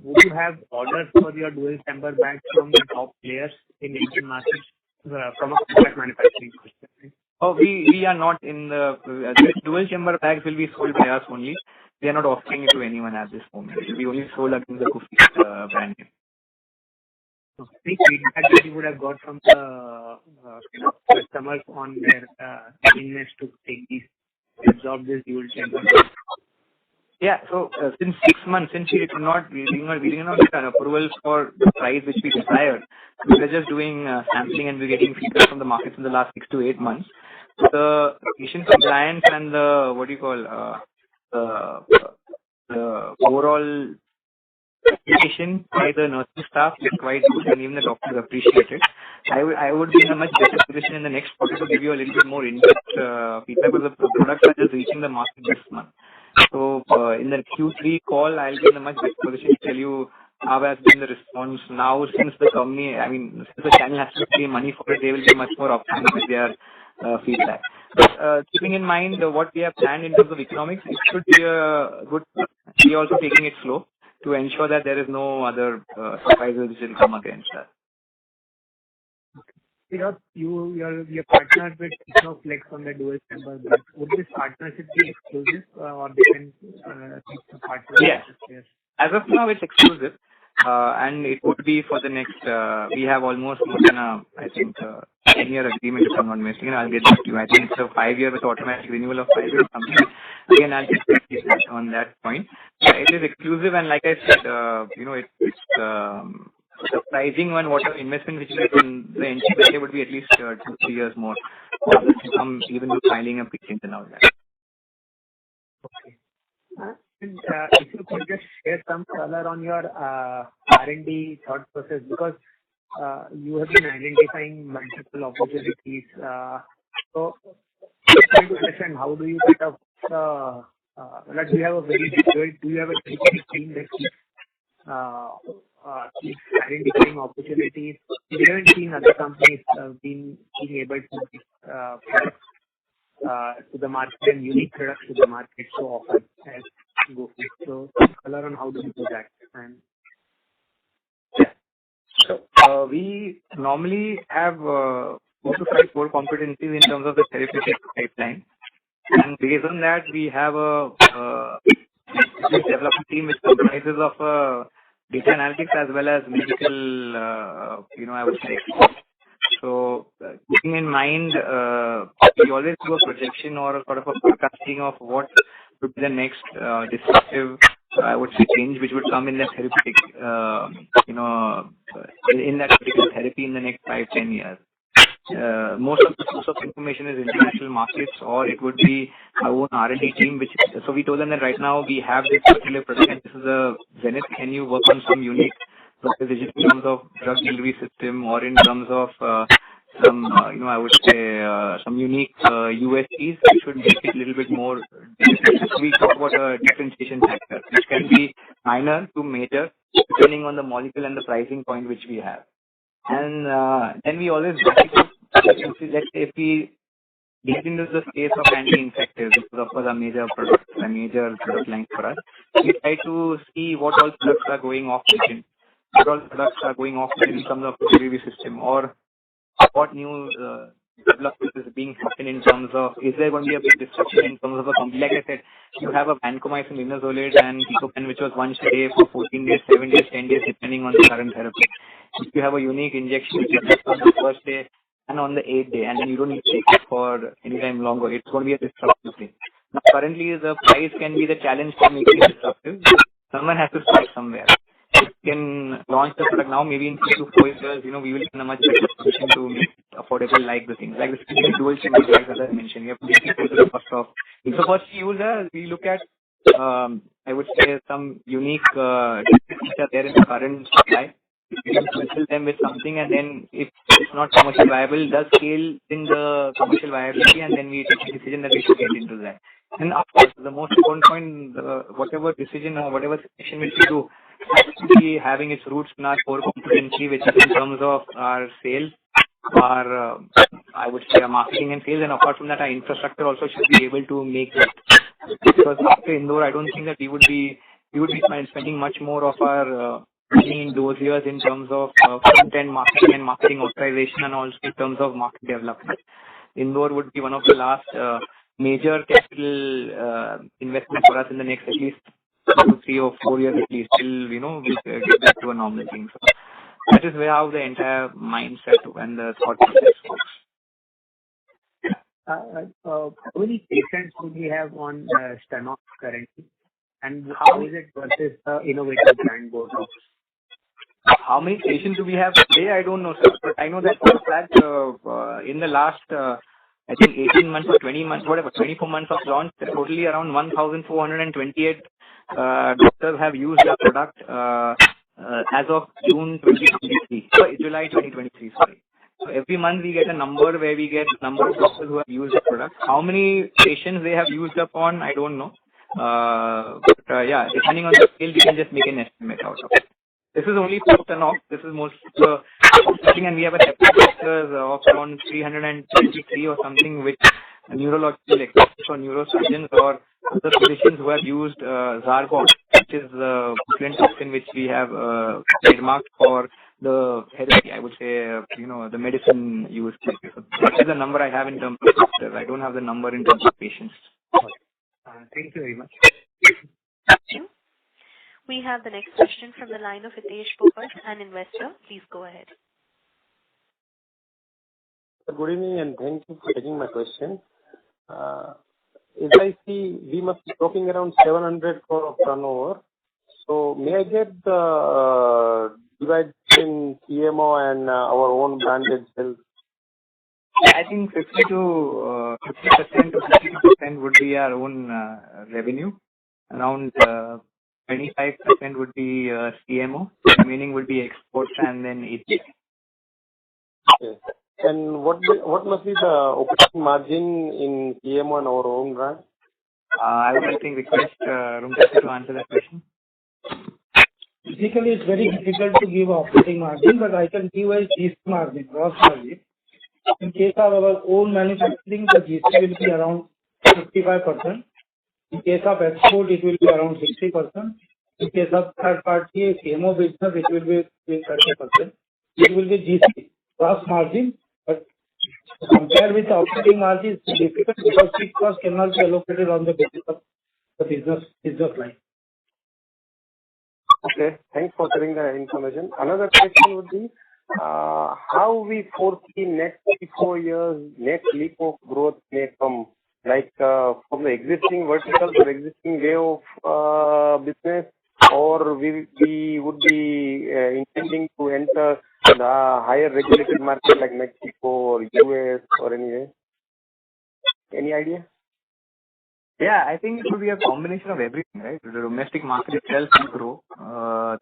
would you have orders for your dual chamber bags from the top players in Indian markets from a contract manufacturing perspective? Oh, we are not in the dual chamber bags will be sold by us only. We are not offering it to anyone at this moment. We only sold under the Gufic brand name. Any feedback that you would have got from the customers on their willingness to take these, absorb this dual chamber? Yeah, so since 6 months, since we did not get an approval for the price which we desired, we were just doing sampling and we're getting feedback from the markets in the last 6 to 8 months. The patient compliance and the the overall application by the nursing staff is quite good and even the doctors appreciate it. I would be in a much better position in the next quarter to give you a little bit more in-depth feedback because the products are just reaching the market this month. So in the Q3 call, I'll be in a much better position to tell you how has been the response now since the company, since the channel has to pay money for it, they will be much more optimistic with their feedback. But keeping in mind what we have planned in terms of economics, it should be a good. We are also taking it slow to ensure that there is no other surprises which will come against us. You're partnered with Flex on the dual chamber, but would this partnership be exclusive or they can partner? Yes. As of now, it's exclusive. And it would be for the next, we have almost more than I think, 10-year agreement if I'm not mistaken. I'll get back to you. I think it's a 5-year with automatic renewal of 5 years something. Again, I'll get back to you on that point. It is exclusive and like I said, it's the pricing on whatever investment which is in the entry would be at least 2 to 3 years more. Even with filing a patent and all that. Okay. And if you could just share some color on your R&D thought process, because you have been identifying multiple opportunities. So trying to understand how do you kind of, like, do you have a dedicated team that keeps identifying opportunities? We haven't seen other companies being able to products to the market and unique products to the market so often as Gufic. So some color on how do you do that? And So we normally have 4 to 5 core competencies in terms of the therapeutic pipeline, and based on that we have a development team which comprises of data analytics as well as medical, I would say. So keeping in mind, we always do a projection or a sort of a forecasting of what would be the next disruptive, I would say, change which would come in the therapeutic, in that particular therapy in the next 5-10 years. Most of the source of information is international markets, or it would be our own R&D team. So we told them that right now we have this particular product and this is a Zenith. Can you work on some unique proposition in terms of drug delivery system or in terms of some, I would say, some unique USPs which would make it a little bit more. We talk about a differentiation factor, which can be minor to major depending on the molecule and the pricing point which we have. And then we always, let's say if we get into the space of anti-infectives, which is of course a major product line for us, we try to see what all products are going off patent, what all products are going off in terms of the delivery system, or what new development is being happened in terms of, is there going to be a big disruption in terms of a company. Like I said, you have a vancomycin, linezolid and ticopan which was once a day for 14 days, 7 days, 10 days depending on the current therapy. If you have a unique injection which is just on the first day and on the 8th day, and then you don't need to take it for any time longer, it's going to be a disruptive thing. Now currently the price can be the challenge for making it disruptive. Someone has to start somewhere. If we can launch the product now, maybe in 3 to 4 years, we will be in a much better position to make it affordable like the things. Like the dual single drugs as I mentioned. You have to make it to the cost of. So first user, we look at, I would say, some unique defects which are there in the current supply. We can fulfill them with something, and then if it's not commercially viable, does scale in the commercial viability, and then we take a decision that we should get into that. And of course, the most important point, whatever decision or whatever selection which we do has to be having its roots in our core competency, which is in terms of our sales, our, I would say, our marketing and sales, and apart from that, our infrastructure also should be able to make that. Because after Indore, I don't think that we would be spending much more of our money in those years in terms of front-end marketing and marketing authorization, and also in terms of market development. Indore would be one of the last major capital investment for us in the next at least 2, 3 or 4 years at least, till we get back to a normal thing. So that is how the entire mindset and the thought process works. how many patients would we have on Stenox currently, and how is it versus innovative brand Botox? How many patients do we have today? I don't know, sir. But I know that for a fact, in the last, I think 18 months or 20 months, whatever, 24 months of launch, totally around 1,428 doctors have used the product as of July 2023, sorry. So every month we get a number where we get number of doctors who have used the product. How many patients they have used upon, I don't know. But yeah, depending on the scale, we can just make an estimate out of it. This is only for Stenox. This is most and we have a separate doctors of around 323 or something, which neurological experts or neurosurgeons or other physicians who have used Zarbot, which is the toxin which we have trademarked for the therapy, I would say, the medicine use. So that is the number I have in terms of doctors. I don't have the number in terms of patients. Thank you very much. Thank you. We have the next question from the line of Hitesh Popat, an investor. Please go ahead. Good evening, and thank you for taking my question. As I see, we must be talking around 700 crore of turnover. So may I get the divide in CMO and our own branded sales? I think 50% to 52% would be our own revenue. Around 25% would be CMO. The remaining would be exports and then API. Okay. And what must be the operating margin in CMO and our own brand? I would request Rumtesh to answer that question. Basically, it's very difficult to give operating margin, but I can give a GC margin, gross margin. In case of our own manufacturing, the GC will be around 55%. In case of export, it will be around 60%. In case of third party CMO business, it will be 30%. It will be GC, gross margin, but compare with operating margin, it's difficult because fixed cost cannot be allocated on the basis of the business line. Okay, thanks for sharing the information. Another question would be, how we foresee next 3-4 years, next leap of growth may come, like from the existing verticals or existing way of business, or we would be intending to enter the higher regulated market like Mexico or US or anywhere? Any idea? Yeah, I think it will be a combination of everything, right? The domestic market itself will grow.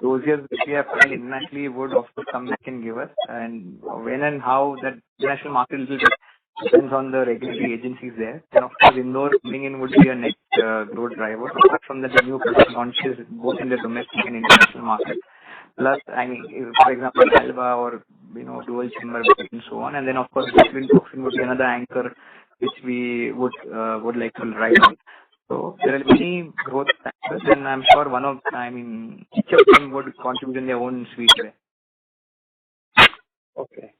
Those years which we have tried internationally would of course come back and give us. And when and how that international market will be depends on the regulatory agencies there. And of course, Indore coming in would be a next growth driver. Apart from that, the new product launches both in the domestic and international market. Plus, I mean, for example, Dalba or dual chamber and so on. And then of course, botulinum toxin would be another anchor which we would like to ride on. So there are many growth factors, and I'm sure each of them would contribute in their own sweet way. Okay.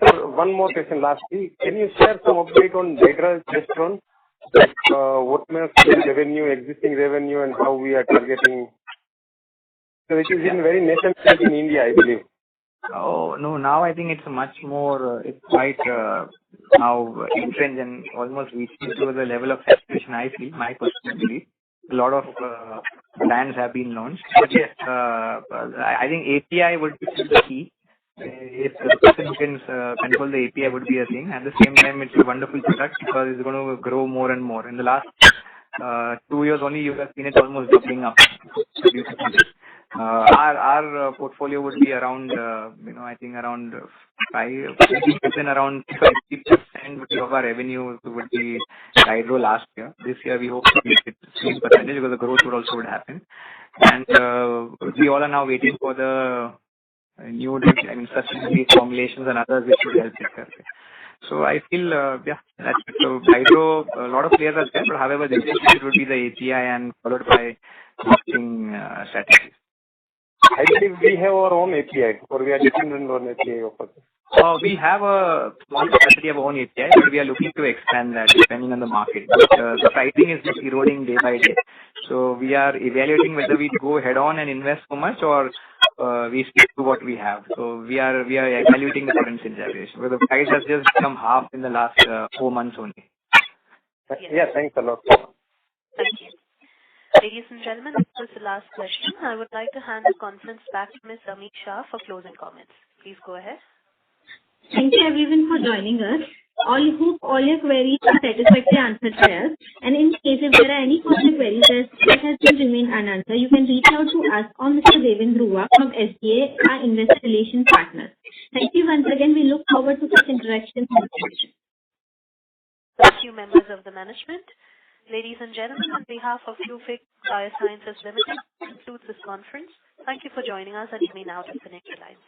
Sir, one more question lastly. Can you share some update on dydrogesterone? Like what may be the revenue, existing revenue, and how we are targeting? So it is in very nascent stage in India, I believe. Oh, no, now I think it's much more, it's quite now entrenched and almost reaching to the level of saturation, I feel, my personal belief. A lot of brands have been launched. But yes, I think API would be the key. If the person who can control the API would be a thing. At the same time, it's a wonderful product because it's going to grow more and more. In the last 2 years only, you have seen it almost doubling up. Our portfolio would be around, I think around 50%, around 50% of our revenue would be hydro last year. This year, we hope to make it the same percentage because the growth would happen. And we all are now waiting for the new, sustainability formulations and others which would help it. So I feel, that's it. So hydro, a lot of players are there, but however, the it would be the API and followed by marketing strategies. I believe we have our own API, or we are dependent on API of others. We have a small capacity of our own API, but we are looking to expand that depending on the market. But the pricing is just eroding day by day. So we are evaluating whether we go head on and invest so much or we stick to what we have. So we are evaluating the current situation. Where the price has just become half in the last 4 months only. Yeah, thanks a lot. Thank you. Ladies and gentlemen, this was the last question. I would like to hand the conference back to Ms. Ami Shah for closing comments. Please go ahead. Thank you everyone for joining us. Hope all your queries are satisfactorily answered by us. And in case if there are any further queries that has still remained unanswered, you can reach out to us or Mr. Devin Dhruva from SGA, our investor relations partner. Thank you once again. We look forward to such interactions in the future. Thank you, members of the management. Ladies and gentlemen, on behalf of Gufic Biosciences Ltd, concludes this conference. Thank you for joining us, and you may now disconnect your lines.